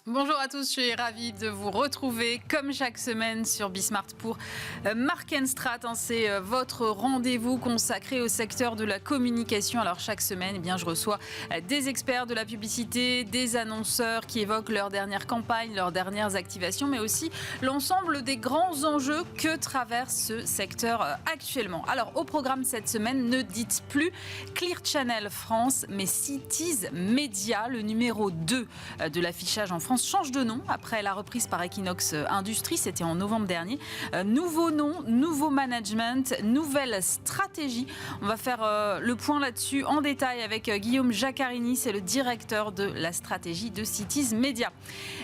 Bonjour à tous, je suis ravie de vous retrouver comme chaque semaine sur Bismart pour Mark & Strat. C'est votre rendez-vous consacré au secteur de la communication. Alors chaque semaine, je reçois des experts de la publicité, des annonceurs qui évoquent leurs dernières campagnes, leurs dernières activations, mais aussi l'ensemble des grands enjeux que traverse ce secteur actuellement. Alors au programme cette semaine, ne dites plus Clear Channel France, mais Cities Media, le numéro 2 de l'affichage en France, change de nom après la reprise par Equinox Industries, c'était en novembre dernier. Nouveau nom, nouveau management, nouvelle stratégie. On va faire le point là-dessus en détail avec Guillaume Jaccarini, c'est le directeur de la stratégie de Cities Media.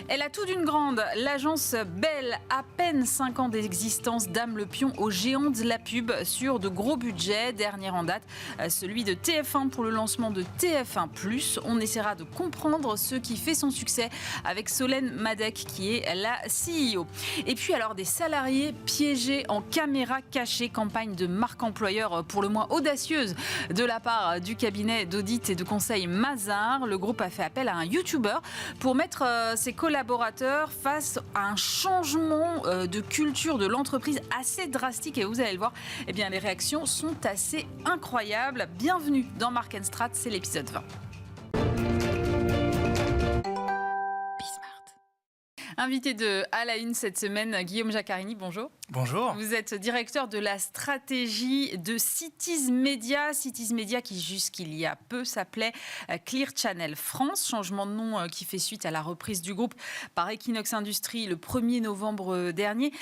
Elle a tout d'une grande, l'agence Bell, à peine 5 ans d'existence, dame le pion aux géants de la pub sur de gros budgets. Dernier en date, celui de TF1 pour le lancement de TF1+. On essaiera de comprendre ce qui fait son succès avec Solène Madec qui est la CEO. Et puis alors des salariés piégés en caméra cachée, campagne de marque employeur pour le moins audacieuse de la part du cabinet d'audit et de conseil Mazars. Le groupe a fait appel à un YouTuber pour mettre ses collaborateurs face à un changement de culture de l'entreprise assez drastique et vous allez le voir, les réactions sont assez incroyables. Bienvenue dans Mark & Strat, c'est l'épisode 20. Invité de À la Une cette semaine, Guillaume Jaccarini, bonjour. Bonjour. Vous êtes directeur de la stratégie de Cities Media. Cities Media qui jusqu'il y a peu s'appelait Clear Channel France. Changement de nom qui fait suite à la reprise du groupe par Equinox Industries le 1er novembre dernier.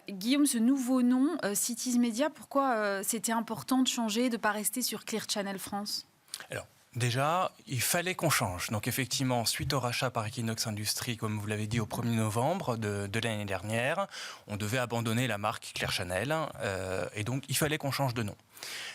Guillaume, ce nouveau nom, Cities Media, pourquoi c'était important de changer, de ne pas rester sur Clear Channel France ? Alors, déjà, il fallait qu'on change. Donc effectivement, suite au rachat par Equinox Industries, comme vous l'avez dit, au 1er novembre de l'année dernière, on devait abandonner la marque Clear Channel. Et donc, il fallait qu'on change de nom.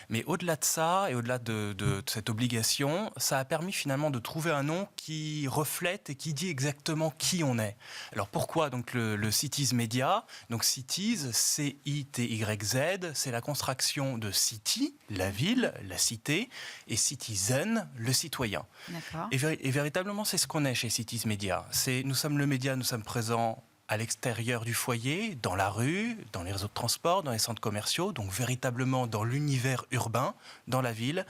Mais au-delà de ça, et au-delà de cette obligation, ça a permis finalement de trouver un nom qui reflète et qui dit exactement qui on est. Alors pourquoi donc le Cities Media ? Donc Cities, C-I-T-Y-Z, c'est la contraction de City, la ville, la cité, et Citizen, le citoyen. D'accord. Et véritablement, c'est ce qu'on est chez Cities Media. Nous sommes le média, nous sommes présents à l'extérieur du foyer, dans la rue, dans les réseaux de transport, dans les centres commerciaux, donc véritablement dans l'univers urbain, dans la ville.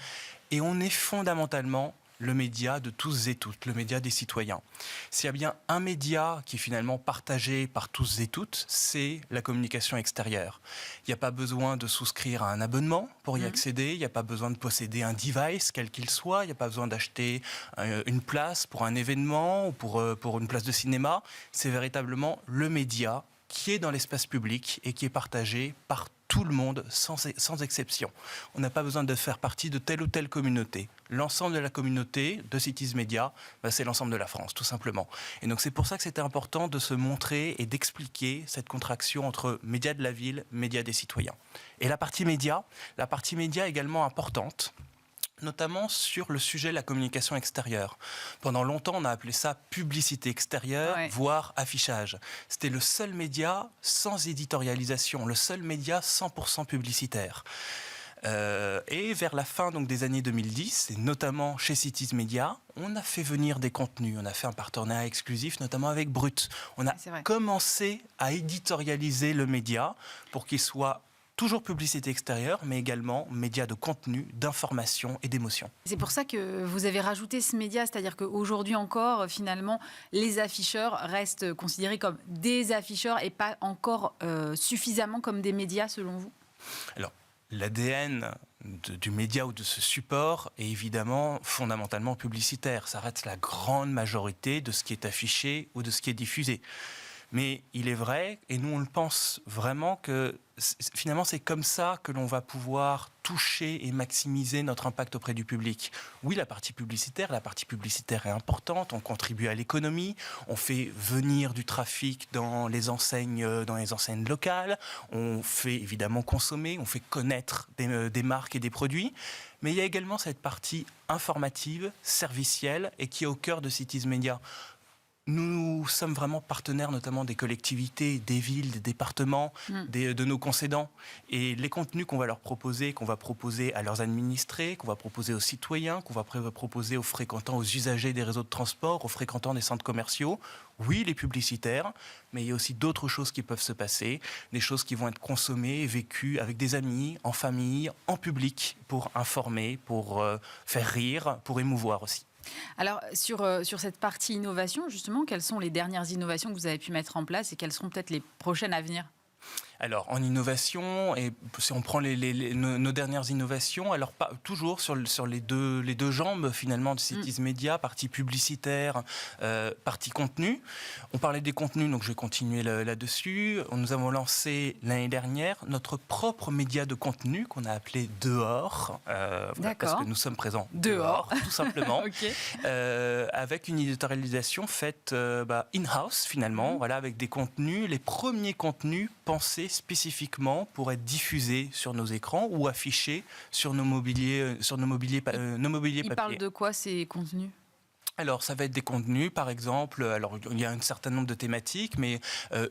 Et on est fondamentalement le média de tous et toutes, le média des citoyens. S'il y a bien un média qui est finalement partagé par tous et toutes, c'est la communication extérieure. Il n'y a pas besoin de souscrire à un abonnement pour y accéder, il n'y a pas besoin de posséder un device, quel qu'il soit, il n'y a pas besoin d'acheter une place pour un événement ou pour une place de cinéma. C'est véritablement le média qui est dans l'espace public et qui est partagé par tout le monde, sans exception. On n'a pas besoin de faire partie de telle ou telle communauté. L'ensemble de la communauté de Cities Media, c'est l'ensemble de la France, tout simplement. Et donc c'est pour ça que c'était important de se montrer et d'expliquer cette contraction entre médias de la ville, médias des citoyens. Et la partie média également importante, notamment sur le sujet de la communication extérieure. Pendant longtemps, on a appelé ça publicité extérieure, voire affichage. C'était le seul média sans éditorialisation, le seul média 100% publicitaire. Et vers la fin donc, des années 2010, et notamment chez Cities Media, on a fait venir des contenus. On a fait un partenariat exclusif, notamment avec Brut. On a commencé à éditorialiser le média pour qu'il soit toujours publicité extérieure, mais également médias de contenu, d'information et d'émotion. C'est pour ça que vous avez rajouté ce média, c'est-à-dire qu'aujourd'hui encore, finalement, les afficheurs restent considérés comme des afficheurs et pas encore suffisamment comme des médias, selon vous ? Alors, l'ADN du média ou de ce support est évidemment fondamentalement publicitaire. Ça reste la grande majorité de ce qui est affiché ou de ce qui est diffusé. Mais il est vrai, et nous on le pense vraiment, que finalement c'est comme ça que l'on va pouvoir toucher et maximiser notre impact auprès du public. Oui, la partie publicitaire est importante, on contribue à l'économie, on fait venir du trafic dans les enseignes locales, on fait évidemment consommer, on fait connaître des marques et des produits, mais il y a également cette partie informative, servicielle, et qui est au cœur de Cities Media. Nous sommes vraiment partenaires notamment des collectivités, des villes, des départements, de nos concédants. Et les contenus qu'on va leur proposer, qu'on va proposer à leurs administrés, qu'on va proposer aux citoyens, qu'on va proposer aux fréquentants, aux usagers des réseaux de transport, aux fréquentants des centres commerciaux, oui, les publicitaires, mais il y a aussi d'autres choses qui peuvent se passer, des choses qui vont être consommées, vécues avec des amis, en famille, en public, pour informer, pour faire rire, pour émouvoir aussi. Alors, sur cette partie innovation, justement, quelles sont les dernières innovations que vous avez pu mettre en place et quelles seront peut-être les prochaines à venir ? Alors, en innovation, et si on prend nos dernières innovations, alors toujours sur les deux jambes, finalement, de Cities Media, partie publicitaire, partie contenu. On parlait des contenus, donc je vais continuer là-dessus. Nous avons lancé l'année dernière notre propre média de contenu qu'on a appelé Dehors, parce que nous sommes présents dehors tout simplement, avec une éditorialisation faite in-house, finalement, voilà, avec des contenus, les premiers contenus pensés spécifiquement pour être diffusés sur nos écrans ou affichés sur nos mobiliers papier. Ils parlent de quoi, ces contenus ? Alors, ça va être des contenus, par exemple. Alors, il y a un certain nombre de thématiques, mais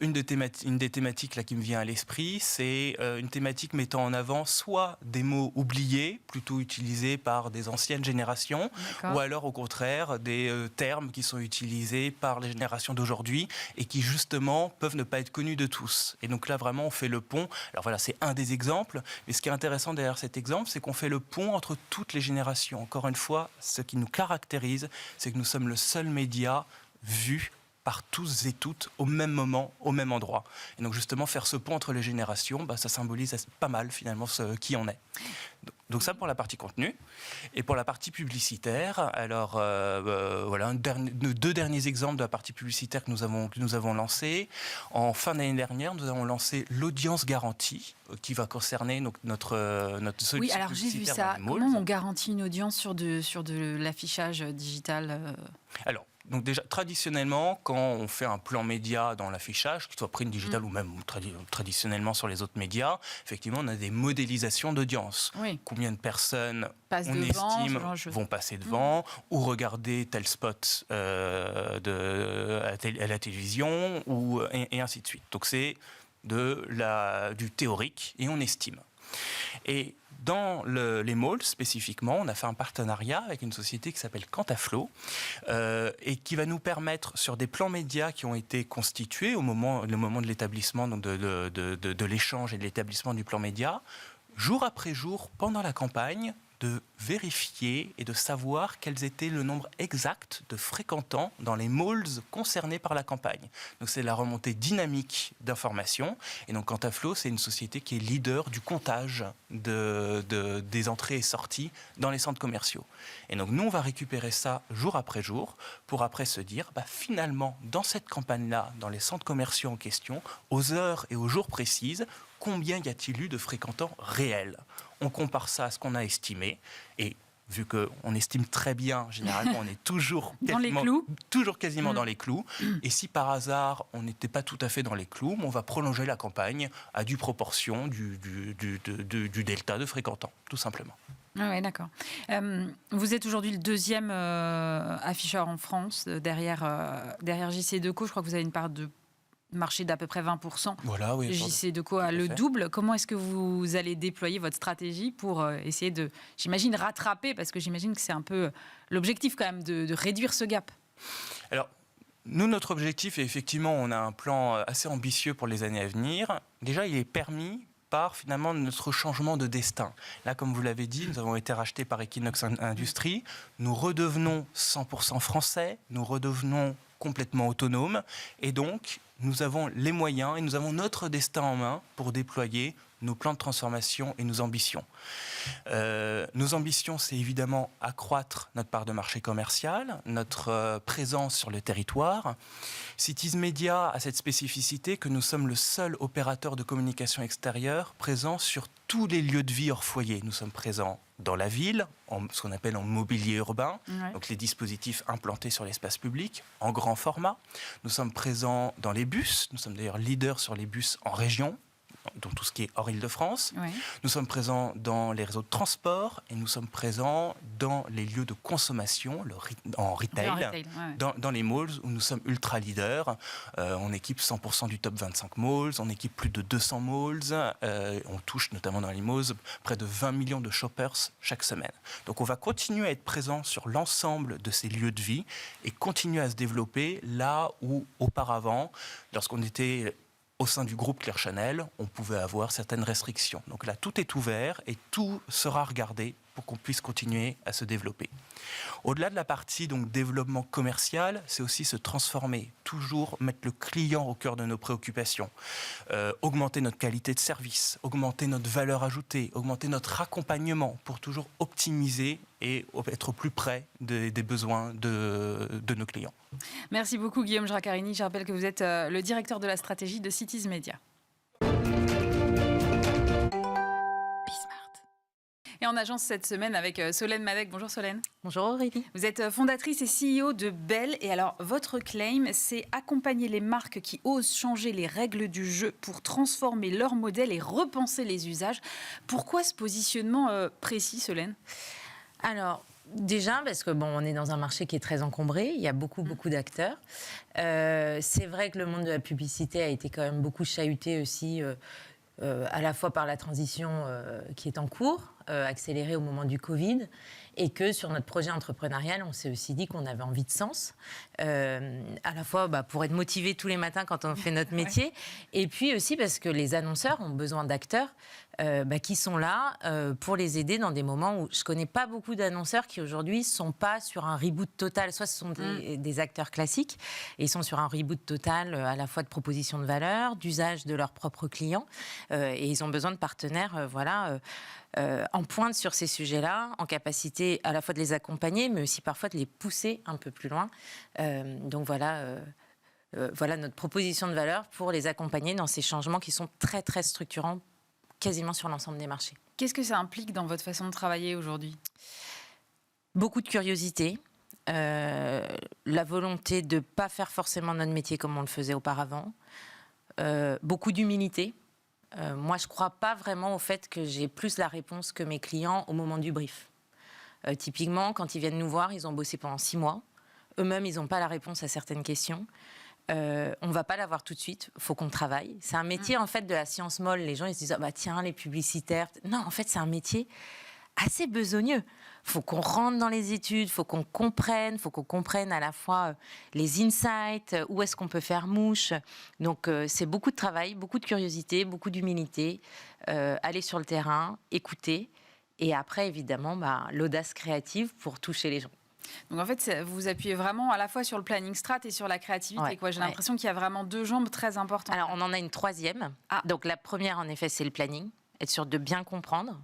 une des thématiques là qui me vient à l'esprit, c'est une thématique mettant en avant soit des mots oubliés, plutôt utilisés par des anciennes générations, ou alors au contraire des termes qui sont utilisés par les générations d'aujourd'hui et qui justement peuvent ne pas être connus de tous. Et donc là, vraiment, on fait le pont. Alors voilà, c'est un des exemples. Mais ce qui est intéressant derrière cet exemple, c'est qu'on fait le pont entre toutes les générations. Encore une fois, ce qui nous caractérise, c'est que nous sommes le seul média vu par tous et toutes au même moment, au même endroit. Et donc justement, faire ce pont entre les générations, ça symbolise pas mal finalement qui on est. Donc ça pour la partie contenu. Et pour la partie publicitaire, alors voilà, nos deux derniers exemples de la partie publicitaire que nous avons lancé. En fin d'année dernière, nous avons lancé l'audience garantie, qui va concerner notre solution. Oui, alors j'ai vu ça. Comment on garantit une audience sur de l'affichage digital Alors, donc déjà, traditionnellement, quand on fait un plan média dans l'affichage, qu'il soit print digital ou même traditionnellement sur les autres médias, effectivement, on a des modélisations d'audience. Oui. Combien de personnes estime vont passer devant ou regarder tel spot à la télévision et ainsi de suite. Donc c'est du théorique et on estime. Et dans les malls, spécifiquement, on a fait un partenariat avec une société qui s'appelle Quantaflow et qui va nous permettre, sur des plans médias qui ont été constitués au moment de l'établissement, donc de l'échange et de l'établissement du plan média, jour après jour, pendant la campagne, de vérifier et de savoir quels étaient le nombre exact de fréquentants dans les malls concernés par la campagne. Donc c'est la remontée dynamique d'informations. Et donc Quantaflow, c'est une société qui est leader du comptage des entrées et sorties dans les centres commerciaux. Et donc nous, on va récupérer ça jour après jour pour après se dire, finalement, dans cette campagne-là, dans les centres commerciaux en question, aux heures et aux jours précises, combien y a-t-il eu de fréquentants réels ? On compare ça à ce qu'on a estimé et vu qu'on estime très bien, généralement, on est toujours quasiment dans les clous. Et si par hasard, on n'était pas tout à fait dans les clous, on va prolonger la campagne à due proportion du delta de fréquentants, tout simplement. Ah oui, d'accord. Vous êtes aujourd'hui le deuxième afficheur en France, derrière JC Decaux. Je crois que vous avez une part de marché d'à peu près 20%. Voilà, oui. JC Decaux a le double. Comment est-ce que vous allez déployer votre stratégie pour essayer de, j'imagine, rattraper, parce que j'imagine que c'est un peu l'objectif quand même de réduire ce gap. Alors, nous, notre objectif, et effectivement, on a un plan assez ambitieux pour les années à venir. Déjà, il est permis par finalement notre changement de destin. Là, comme vous l'avez dit, nous avons été rachetés par Equinox Industries. Nous redevenons 100% français, nous redevenons complètement autonomes, et donc nous avons les moyens et nous avons notre destin en main pour déployer nos plans de transformation et nos ambitions. Nos ambitions, c'est évidemment accroître notre part de marché commercial, notre présence sur le territoire. Cities Media a cette spécificité que nous sommes le seul opérateur de communication extérieure présent sur tous les lieux de vie hors foyer. Nous sommes présents dans la ville, ce qu'on appelle en mobilier urbain, donc les dispositifs implantés sur l'espace public, en grand format. Nous sommes présents dans les bus, nous sommes d'ailleurs leaders sur les bus en région, donc tout ce qui est hors Île-de-France. Oui. Nous sommes présents dans les réseaux de transport et nous sommes présents dans les lieux de consommation, en retail, dans les malls où nous sommes ultra leaders. On équipe 100% du top 25 malls, on équipe plus de 200 malls, on touche notamment dans les malls près de 20 millions de shoppers chaque semaine. Donc on va continuer à être présent sur l'ensemble de ces lieux de vie et continuer à se développer là où auparavant, lorsqu'on était au sein du groupe Claire Chanel, on pouvait avoir certaines restrictions. Donc là, tout est ouvert et tout sera regardé pour qu'on puisse continuer à se développer. Au-delà de la partie donc développement commercial, c'est aussi se transformer, toujours mettre le client au cœur de nos préoccupations, augmenter notre qualité de service, augmenter notre valeur ajoutée, augmenter notre accompagnement pour toujours optimiser et être au plus près des besoins de nos clients. Merci beaucoup Guillaume Jracarini. Je rappelle que vous êtes le directeur de la stratégie de Cities Media. Et en agence cette semaine avec Solène Madec. Bonjour Solène. Bonjour Aurélie. Vous êtes fondatrice et CEO de Belle. Et alors, votre claim, c'est accompagner les marques qui osent changer les règles du jeu pour transformer leur modèle et repenser les usages. Pourquoi ce positionnement précis, Solène ? Alors, déjà, parce que on est dans un marché qui est très encombré, il y a beaucoup d'acteurs. C'est vrai que le monde de la publicité a été quand même beaucoup chahuté aussi, à la fois par la transition qui est en cours, accélérée au moment du Covid, et que sur notre projet entrepreneurial, on s'est aussi dit qu'on avait envie de sens, à la fois pour être motivé tous les matins quand on fait notre métier, et puis aussi parce que les annonceurs ont besoin d'acteurs qui sont là pour les aider dans des moments où je connais pas beaucoup d'annonceurs qui aujourd'hui sont pas sur un reboot total. Soit ce sont des acteurs classiques et ils sont sur un reboot total à la fois de proposition de valeur, d'usage de leurs propres clients et ils ont besoin de partenaires en pointe sur ces sujets-là, en capacité à la fois de les accompagner mais aussi parfois de les pousser un peu plus loin. Donc voilà notre proposition de valeur pour les accompagner dans ces changements qui sont très très structurants quasiment sur l'ensemble des marchés. Qu'est-ce que ça implique dans votre façon de travailler aujourd'hui ? Beaucoup de curiosité, la volonté de ne pas faire forcément notre métier comme on le faisait auparavant, beaucoup d'humilité. Moi, je ne crois pas vraiment au fait que j'ai plus la réponse que mes clients au moment du brief. Typiquement, quand ils viennent nous voir, ils ont bossé pendant 6 mois. Eux-mêmes, ils n'ont pas la réponse à certaines questions. On ne va pas l'avoir tout de suite, il faut qu'on travaille. C'est un métier en fait de la science molle. Les gens ils se disent tiens, les publicitaires. Non, en fait c'est un métier assez besogneux. Il faut qu'on rentre dans les études, il faut qu'on comprenne à la fois les insights, où est-ce qu'on peut faire mouche. Donc c'est beaucoup de travail, beaucoup de curiosité, beaucoup d'humilité, aller sur le terrain, écouter et après évidemment l'audace créative pour toucher les gens. Donc en fait, vous vous appuyez vraiment à la fois sur le planning strat et sur la créativité. J'ai l'impression qu'il y a vraiment 2 jambes très importantes. Alors on en a une 3e. Donc la première, en effet, c'est le planning. Être sûr de bien comprendre,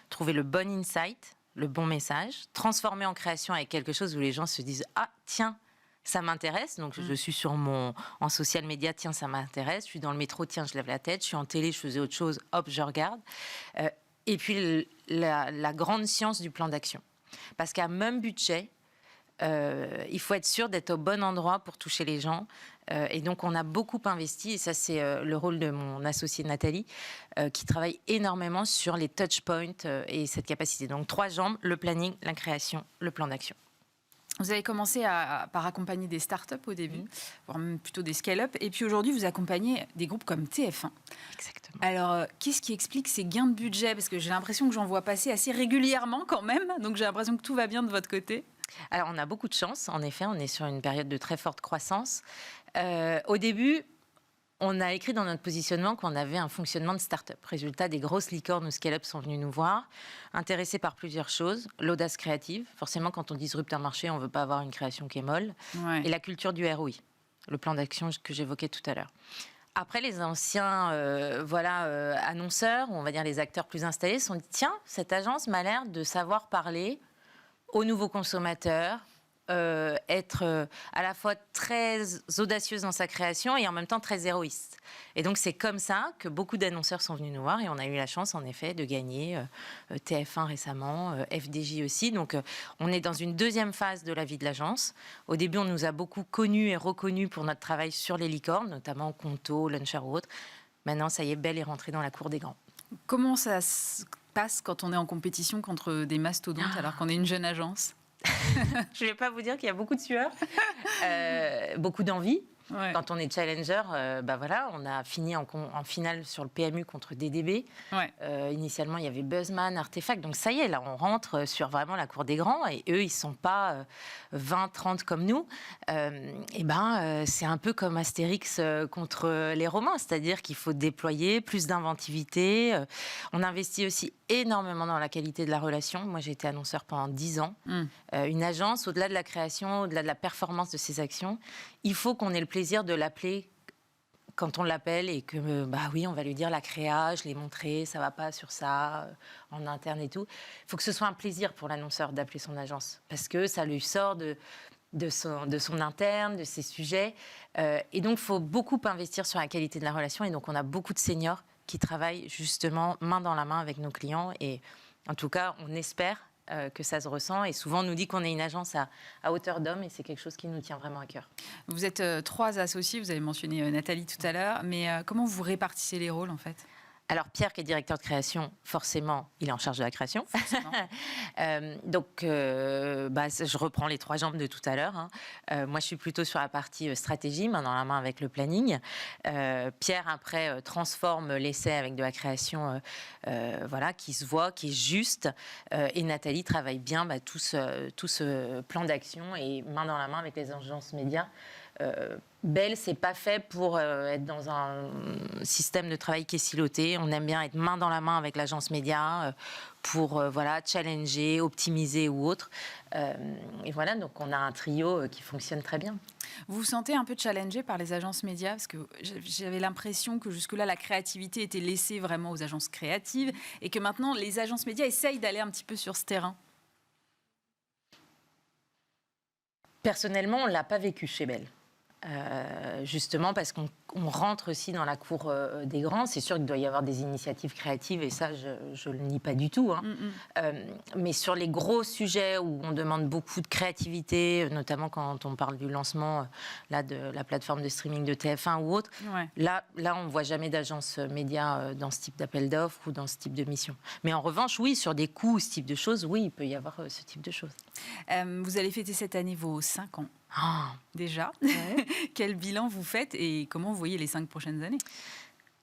trouver le bon insight, le bon message, transformer en création avec quelque chose où les gens se disent « Ah, tiens, ça m'intéresse. » Donc je suis en social media, tiens, ça m'intéresse. Je suis dans le métro, tiens, je lève la tête. Je suis en télé, je faisais autre chose, hop, je regarde. Et puis la grande science du plan d'action. Parce qu'à même budget, il faut être sûr d'être au bon endroit pour toucher les gens. Et donc, on a beaucoup investi, et ça, c'est le rôle de mon associée Nathalie, qui travaille énormément sur les touch points et cette capacité. Donc, 3 jambes, le planning, la création, le plan d'action. Vous avez commencé par accompagner des startups au début, voire même plutôt des scale-up. Et puis aujourd'hui, vous accompagnez des groupes comme TF1. Exactement. Alors, qu'est-ce qui explique ces gains de budget ? Parce que j'ai l'impression que j'en vois passer assez régulièrement quand même. Donc, j'ai l'impression que tout va bien de votre côté. Alors, on a beaucoup de chance. En effet, on est sur une période de très forte croissance. Au début, on a écrit dans notre positionnement qu'on avait un fonctionnement de start-up. Résultat, des grosses licornes ou scale-up sont venus nous voir, intéressés par plusieurs choses. L'audace créative. Forcément, quand on disrupte un marché, on ne veut pas avoir une création qui est molle. Et la culture du ROI, le plan d'action que j'évoquais tout à l'heure. Après, les anciens annonceurs, ou on va dire les acteurs plus installés, se sont dit « Tiens, cette agence m'a l'air de savoir parler aux nouveaux consommateurs, être à la fois très audacieuse dans sa création et en même temps très héroïste. » Et donc, c'est comme ça que beaucoup d'annonceurs sont venus nous voir et on a eu la chance, en effet, de gagner TF1 récemment, FDJ aussi. Donc, on est dans une 2e phase de la vie de l'agence. Au début, on nous a beaucoup connus et reconnus pour notre travail sur les licornes, notamment Conto, Launcher ou autres. Maintenant, ça y est, Belle est rentrée dans la cour des grands. Comment ça se passe quand on est en compétition contre des mastodontes alors qu'on est une jeune agence? Je ne vais pas vous dire qu'il y a beaucoup de sueur, beaucoup d'envie. Ouais. Quand on est challenger, voilà, on a fini en finale sur le PMU contre DDB. Ouais. Initialement, il y avait Buzzman, Artefact. Donc ça y est, là, on rentre sur vraiment la cour des grands. Et eux, ils ne sont pas 20-30 comme nous. C'est un peu comme Astérix contre les Romains. C'est-à-dire qu'il faut déployer plus d'inventivité. On investit aussi énormément dans la qualité de la relation. Moi, j'ai été annonceur pendant 10 ans. Une agence, au-delà de la création, au-delà de la performance de ses actions, il faut qu'on ait le plaisir de l'appeler quand on l'appelle et que, oui, on va lui dire la créa, je l'ai montré, ça va pas sur ça, en interne et tout. Il faut que ce soit un plaisir pour l'annonceur d'appeler son agence parce que ça lui sort de son interne, de ses sujets. Et donc, il faut beaucoup investir sur la qualité de la relation. Et donc, on a beaucoup de seniors qui travaillent justement main dans la main avec nos clients. Et en tout cas, on espère que ça se ressent. Et souvent, on nous dit qu'on est une agence à hauteur d'homme et c'est quelque chose qui nous tient vraiment à cœur. Vous êtes 3 associés, vous avez mentionné Nathalie tout à l'heure, mais comment vous répartissez les rôles en fait? Alors Pierre, qui est directeur de création, forcément, il est en charge de la création. Je reprends les 3 jambes de tout à l'heure. Moi, je suis plutôt sur la partie stratégie, main dans la main avec le planning. Pierre, après, transforme l'essai avec de la création qui se voit, qui est juste. Et Nathalie travaille bien tout ce plan d'action et main dans la main avec les agences médias. Belle, c'est pas fait pour être dans un système de travail qui est siloté. On aime bien être main dans la main avec l'agence média pour challenger, optimiser ou autre. Et voilà, donc on a un trio qui fonctionne très bien. Vous vous sentez un peu challengé par les agences médias? Parce que j'avais l'impression que jusque-là, la créativité était laissée vraiment aux agences créatives et que maintenant, les agences médias essayent d'aller un petit peu sur ce terrain. Personnellement, on ne l'a pas vécu chez Belle. Justement parce qu'on rentre aussi dans la cour des grands. C'est sûr qu'il doit y avoir des initiatives créatives et ça, je ne le nie pas du tout. Mais sur les gros sujets où on demande beaucoup de créativité, notamment quand on parle du lancement de la plateforme de streaming de TF1 ou autre, là, on ne voit jamais d'agence média dans ce type d'appel d'offres ou dans ce type de mission. Mais en revanche, oui, sur des coûts, ce type de choses, oui, il peut y avoir ce type de choses. Vous allez fêter cette année vos 5 ans. Déjà, quel bilan vous faites et comment vous voyez les 5 prochaines années?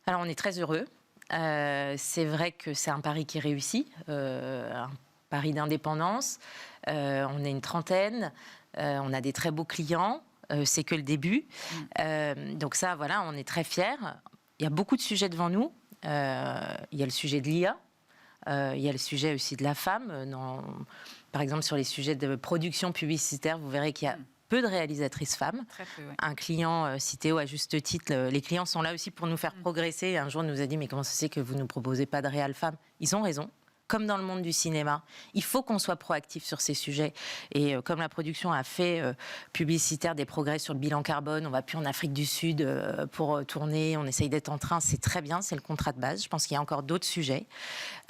Alors, on est très heureux. C'est vrai que c'est un pari qui réussit, un pari d'indépendance. On est une trentaine, on a des très beaux clients, c'est que le début. Donc ça, on est très fiers. Il y a beaucoup de sujets devant nous. Il y a le sujet de l'IA, il y a le sujet aussi de la femme. Par exemple, sur les sujets de production publicitaire, vous verrez qu'il y a peu de réalisatrices femmes. Très peu, oui. Un client, Citeo, à juste titre, les clients sont là aussi pour nous faire progresser. Un jour, il nous a dit, mais comment ça se fait que vous ne nous proposez pas de réal femme? Ils ont raison. Comme dans le monde du cinéma, il faut qu'on soit proactif sur ces sujets. Et comme la production a fait publicitaire des progrès sur le bilan carbone, on va plus en Afrique du Sud pour tourner, on essaye d'être en train, c'est très bien, c'est le contrat de base. Je pense qu'il y a encore d'autres sujets.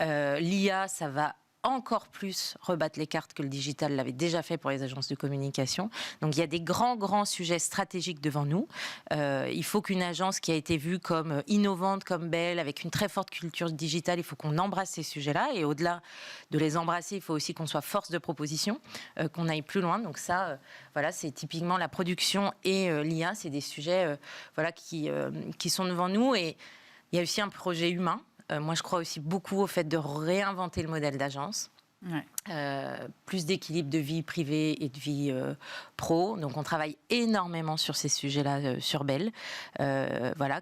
L'IA, ça va encore plus rebattre les cartes que le digital l'avait déjà fait pour les agences de communication. Donc il y a des grands sujets stratégiques devant nous. Il faut qu'une agence qui a été vue comme innovante, comme Belle, avec une très forte culture digitale, il faut qu'on embrasse ces sujets-là. Et au-delà de les embrasser, il faut aussi qu'on soit force de proposition, qu'on aille plus loin. Donc ça, c'est typiquement la production et l'IA, c'est des sujets qui sont devant nous. Et il y a aussi un projet humain. Moi, je crois aussi beaucoup au fait de réinventer le modèle d'agence. Plus d'équilibre de vie privée et de vie pro. Donc, on travaille énormément sur ces sujets-là sur Belle.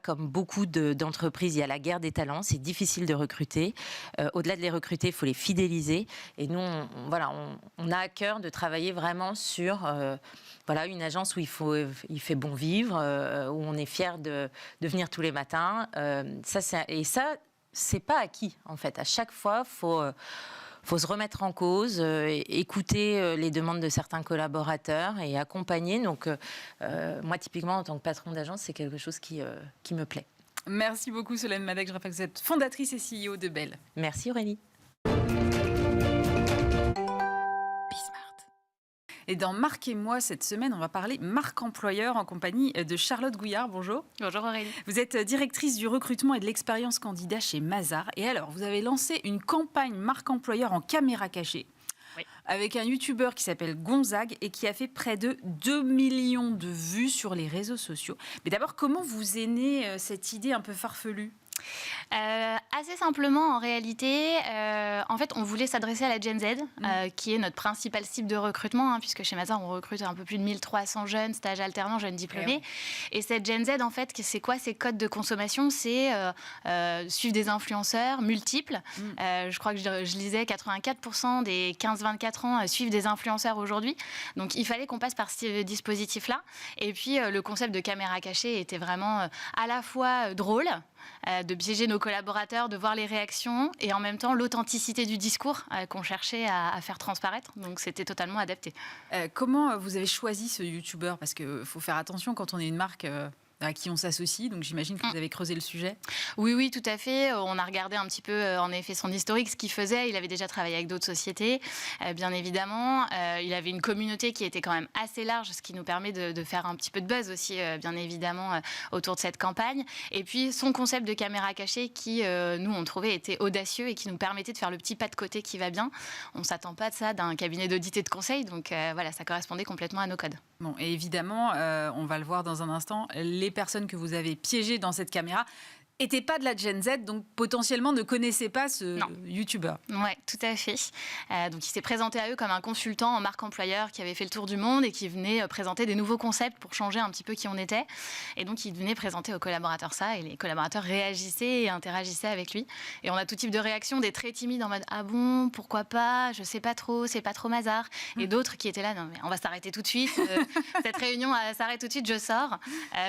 Comme beaucoup d'entreprises, il y a la guerre des talents. C'est difficile de recruter. Au-delà de les recruter, il faut les fidéliser. Et nous, on a à cœur de travailler vraiment sur une agence où il fait bon vivre, où on est fier de venir tous les matins. C'est pas acquis, en fait. À chaque fois, faut se remettre en cause, écouter les demandes de certains collaborateurs et accompagner. Donc, moi, typiquement, en tant que patron d'agence, c'est quelque chose qui me plaît. Merci beaucoup, Solène Madec. Je rappelle que vous êtes fondatrice et CEO de Belle. Merci, Aurélie. Et dans Marquez-moi cette semaine, on va parler marque employeur en compagnie de Charlotte Gouillard. Bonjour. Bonjour Aurélie. Vous êtes directrice du recrutement et de l'expérience candidat chez Mazars. Et alors, vous avez lancé une campagne marque employeur en caméra cachée. Oui. Avec un youtubeur qui s'appelle Gonzague et qui a fait près de 2 millions de vues sur les réseaux sociaux. Mais d'abord, comment vous est née cette idée un peu farfelue ? Assez simplement, en réalité, en fait, on voulait s'adresser à la Gen Z, qui est notre principale cible de recrutement, puisque chez Mazars, on recrute un peu plus de 1300 jeunes, stages alternants, jeunes diplômés. Et cette Gen Z, en fait, c'est quoi ses codes de consommation ? C'est suivre des influenceurs multiples. Je crois que je lisais 84% des 15-24 ans suivent des influenceurs aujourd'hui. Donc, il fallait qu'on passe par ce dispositif-là. Et puis, le concept de caméra cachée était vraiment à la fois drôle, de piéger nos collaborateurs, de voir les réactions et en même temps l'authenticité du discours qu'on cherchait à faire transparaître. Donc c'était totalement adapté. Comment vous avez choisi ce youtubeur ? Parce qu'il faut faire attention quand on est une marque à qui on s'associe, donc j'imagine que vous avez creusé le sujet. Oui, tout à fait. On a regardé un petit peu, en effet, son historique, ce qu'il faisait. Il avait déjà travaillé avec d'autres sociétés, bien évidemment. Il avait une communauté qui était quand même assez large, ce qui nous permet de faire un petit peu de buzz aussi, bien évidemment, autour de cette campagne. Et puis, son concept de caméra cachée qui, nous, on trouvait était audacieux et qui nous permettait de faire le petit pas de côté qui va bien. On ne s'attend pas de ça d'un cabinet d'audit et de conseil, donc voilà, ça correspondait complètement à nos codes. Bon, et évidemment, on va le voir dans un instant, les personnes que vous avez piégées dans cette caméra n'étaient pas de la Gen Z, donc potentiellement ne connaissaient pas ce youtubeur. Oui, tout à fait. Donc il s'est présenté à eux comme un consultant en marque employeur qui avait fait le tour du monde et qui venait présenter des nouveaux concepts pour changer un petit peu qui on était. Et donc il venait présenter aux collaborateurs ça, et les collaborateurs réagissaient et interagissaient avec lui. Et on a tout type de réactions, des très timides en mode « Ah bon, pourquoi pas, je sais pas trop, c'est pas trop Mazars ». Et d'autres qui étaient là « Non mais on va s'arrêter tout de suite, cette réunion s'arrête tout de suite, je sors ».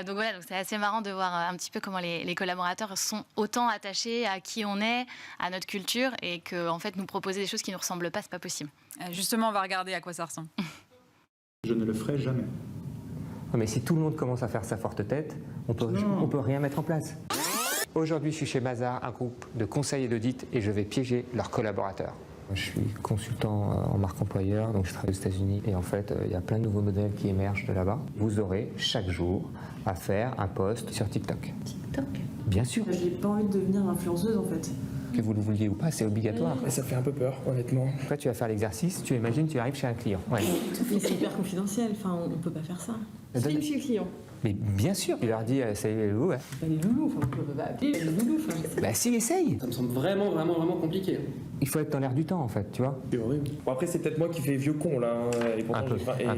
Donc voilà, donc c'est assez marrant de voir un petit peu comment les collaborateurs sont autant attachés à qui on est, à notre culture, et que en fait nous proposer des choses qui ne nous ressemblent pas, c'est pas possible. Justement, on va regarder à quoi ça ressemble. Je ne le ferai jamais. Mais si tout le monde commence à faire sa forte tête, on peut rien mettre en place. Aujourd'hui, je suis chez Mazars, un groupe de conseils et d'audit, et je vais piéger leurs collaborateurs. Je suis consultant en marque employeur, donc je travaille aux États-Unis, et en fait, il y a plein de nouveaux modèles qui émergent de là-bas. Vous aurez chaque jour à faire un post sur TikTok. TikTok ? Bien sûr. J'ai pas envie de devenir influenceuse en fait. Que vous le vouliez ou pas, c'est obligatoire. Ça fait un peu peur, honnêtement. Toi, tu vas faire l'exercice, tu imagines, tu arrives chez un client. Ouais. Mais c'est hyper confidentiel, enfin on peut pas faire ça. Film chez le client. Mais bien sûr, tu leur dis, c'est les loulous, ouais. Pas les loulous, enfin on peut pas appeler les loulous. Bah si, essaye. Ça me semble vraiment compliqué. Il faut être dans l'air du temps, en fait, tu vois. C'est horrible. Bon, après, c'est peut-être moi qui fais vieux con, là. Et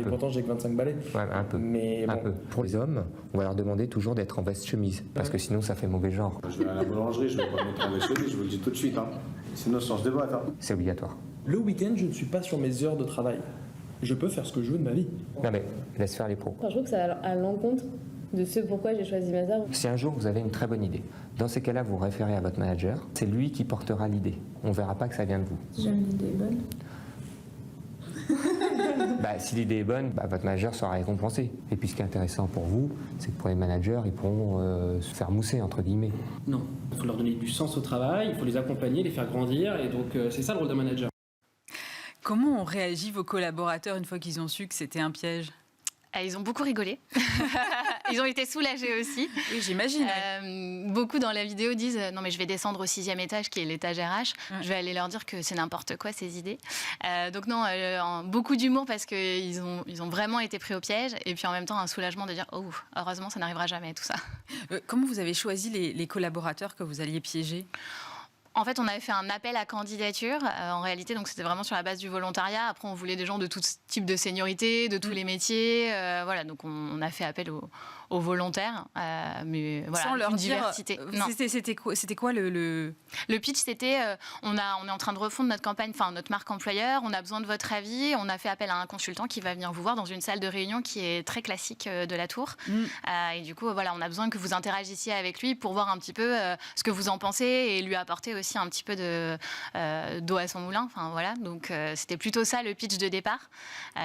pourtant, j'ai que 25 balais. Ouais, un peu. Mais bon. Un peu. Pour les hommes, on va leur demander toujours d'être en veste-chemise. Parce que sinon, ça fait mauvais genre. Je vais à la boulangerie, je vais pas me mettre en veste-chemise, je vous le dis tout de suite. Sinon, je change de boîte. C'est obligatoire. Le week-end, je ne suis pas sur mes heures de travail. Je peux faire ce que je veux de ma vie. Non mais, laisse faire les pros. Enfin, je trouve que ça va à l'encontre de ce pourquoi j'ai choisi Mazars. Si un jour vous avez une très bonne idée, dans ces cas-là, vous référez à votre manager. C'est lui qui portera l'idée. On ne verra pas que ça vient de vous. Si jamais l'idée est bonne. Si l'idée est bonne, votre manager sera récompensé. Et puis ce qui est intéressant pour vous, c'est que pour les managers, ils pourront se faire mousser, entre guillemets. Non, il faut leur donner du sens au travail, il faut les accompagner, les faire grandir, et donc c'est ça le rôle d'un manager. Comment ont réagi vos collaborateurs une fois qu'ils ont su que c'était un piège ? Ils ont beaucoup rigolé. Ils ont été soulagés aussi. Oui, j'imagine. Beaucoup dans la vidéo disent non mais je vais descendre au 6e étage qui est l'étage RH. Je vais aller leur dire que c'est n'importe quoi ces idées. Donc non, beaucoup d'humour parce qu'ils ont vraiment été pris au piège. Et puis en même temps un soulagement de dire oh heureusement ça n'arrivera jamais tout ça. Comment vous avez choisi les collaborateurs que vous alliez piéger ? En fait, on avait fait un appel à candidature. En réalité, donc c'était vraiment sur la base du volontariat. Après, on voulait des gens de tout type de seniorité, de tous les métiers. Voilà, donc on a fait appel aux volontaires, mais voilà, sans leur une dire, diversité. C'était quoi le pitch, c'était on est en train de refondre notre campagne, enfin notre marque employeur. On a besoin de votre avis. On a fait appel à un consultant qui va venir vous voir dans une salle de réunion qui est très classique de la Tour. Et du coup, voilà, on a besoin que vous interagissiez avec lui pour voir un petit peu ce que vous en pensez et lui apporter aussi un petit peu d'eau à son moulin. Enfin voilà, donc c'était plutôt ça le pitch de départ.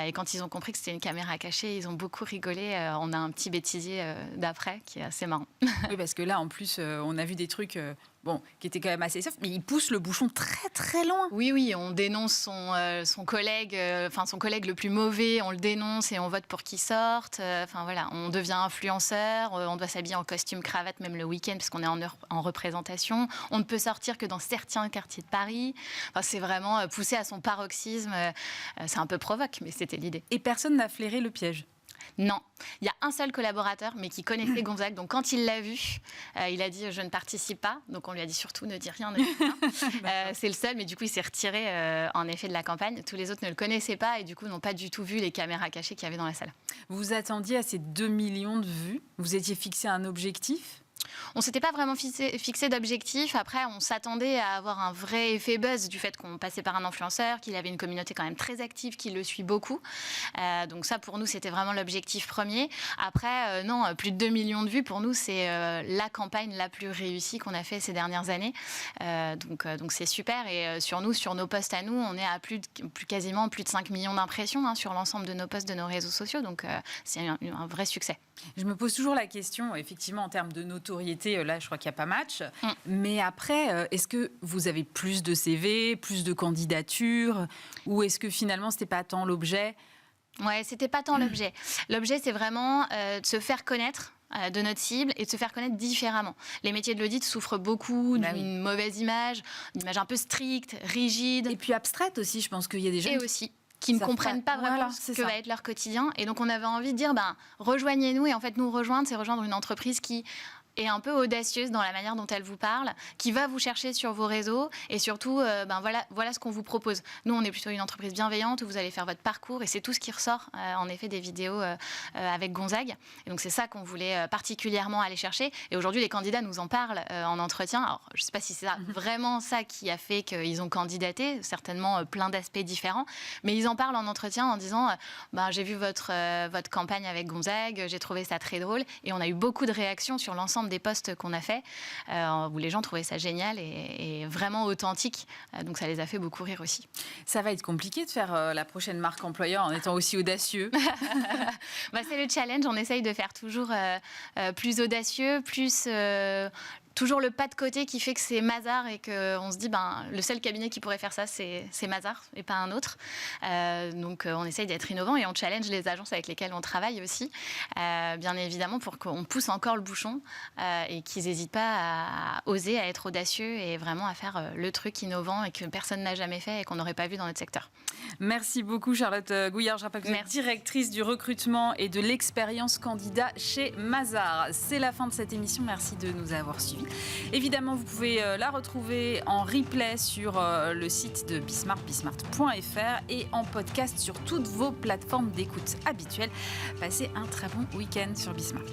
Et quand ils ont compris que c'était une caméra cachée, ils ont beaucoup rigolé. On a un petit bêtisier l'idée d'après, qui est assez marrant. Oui, parce que là, en plus, on a vu des trucs qui étaient quand même assez soft, mais il pousse le bouchon très très loin. Oui, on dénonce son collègue, son collègue le plus mauvais, on le dénonce et on vote pour qu'il sorte. On devient influenceur, on doit s'habiller en costume cravate même le week-end parce qu'on est en représentation. On ne peut sortir que dans certains quartiers de Paris. C'est vraiment poussé à son paroxysme. C'est un peu provoque, mais c'était l'idée. Et personne n'a flairé le piège. Non, il y a un seul collaborateur, mais qui connaissait Gonzague. Donc quand il l'a vu, il a dit « je ne participe pas ». Donc on lui a dit surtout « ne dis rien, ne dis rien ». C'est le seul, mais du coup il s'est retiré en effet de la campagne. Tous les autres ne le connaissaient pas et du coup n'ont pas du tout vu les caméras cachées qu'il y avait dans la salle. Vous attendiez à ces 2 millions de vues? Vous étiez fixé un objectif? On ne s'était pas vraiment fixé d'objectif. Après, on s'attendait à avoir un vrai effet buzz du fait qu'on passait par un influenceur, qu'il avait une communauté quand même très active, qui le suit beaucoup. Donc ça, pour nous, c'était vraiment l'objectif premier. Après, non, plus de 2 millions de vues, pour nous, c'est la campagne la plus réussie qu'on a fait ces dernières années. Donc c'est super. Et sur nos posts à nous, on est à quasiment plus de 5 millions d'impressions sur l'ensemble de nos posts de nos réseaux sociaux. Donc c'est un vrai succès. Je me pose toujours la question, effectivement, en termes de notoriété, là, je crois qu'il n'y a pas match. Mais après, est-ce que vous avez plus de CV, plus de candidatures, ou est-ce que finalement, ce n'était pas tant l'objet? Ouais, c'était pas tant l'objet. L'objet, c'est vraiment de se faire connaître de notre cible et de se faire connaître différemment. Les métiers de l'audit souffrent beaucoup d'une mauvaise image, une image un peu stricte, rigide. Et puis abstraite aussi, je pense qu'il y a des gens qui ne comprennent pas vraiment ce que va être leur quotidien. Et donc, on avait envie de dire, rejoignez-nous. Et en fait, nous rejoindre, c'est rejoindre une entreprise qui est un peu audacieuse dans la manière dont elle vous parle, qui va vous chercher sur vos réseaux et surtout, voilà ce qu'on vous propose. Nous, on est plutôt une entreprise bienveillante où vous allez faire votre parcours et c'est tout ce qui ressort, en effet, des vidéos avec Gonzague. Et donc, c'est ça qu'on voulait particulièrement aller chercher. Et aujourd'hui, les candidats nous en parlent en entretien. Alors, je ne sais pas si c'est vraiment ça qui a fait qu'ils ont candidaté, certainement plein d'aspects différents, mais ils en parlent en entretien en disant j'ai vu votre campagne avec Gonzague, j'ai trouvé ça très drôle. Et on a eu beaucoup de réactions sur l'ensemble des posts qu'on a fait où les gens trouvaient ça génial et vraiment authentique. Donc ça les a fait beaucoup rire aussi. Ça va être compliqué de faire la prochaine marque employeur en étant aussi audacieux. C'est le challenge. On essaye de faire toujours plus audacieux, toujours le pas de côté qui fait que c'est Mazars et qu'on se dit le seul cabinet qui pourrait faire ça, c'est Mazars et pas un autre. Donc on essaye d'être innovant et on challenge les agences avec lesquelles on travaille aussi, bien évidemment, pour qu'on pousse encore le bouchon et qu'ils n'hésitent pas à oser, à être audacieux et vraiment à faire le truc innovant et que personne n'a jamais fait et qu'on n'aurait pas vu dans notre secteur. Merci beaucoup Charlotte Gouillard. Je rappelle que vous êtes directrice du recrutement et de l'expérience candidat chez Mazars. C'est la fin de cette émission. Merci de nous avoir suivis. Évidemment, vous pouvez la retrouver en replay sur le site de Bismart, bismart.fr et en podcast sur toutes vos plateformes d'écoute habituelles. Passez un très bon week-end sur Bismart.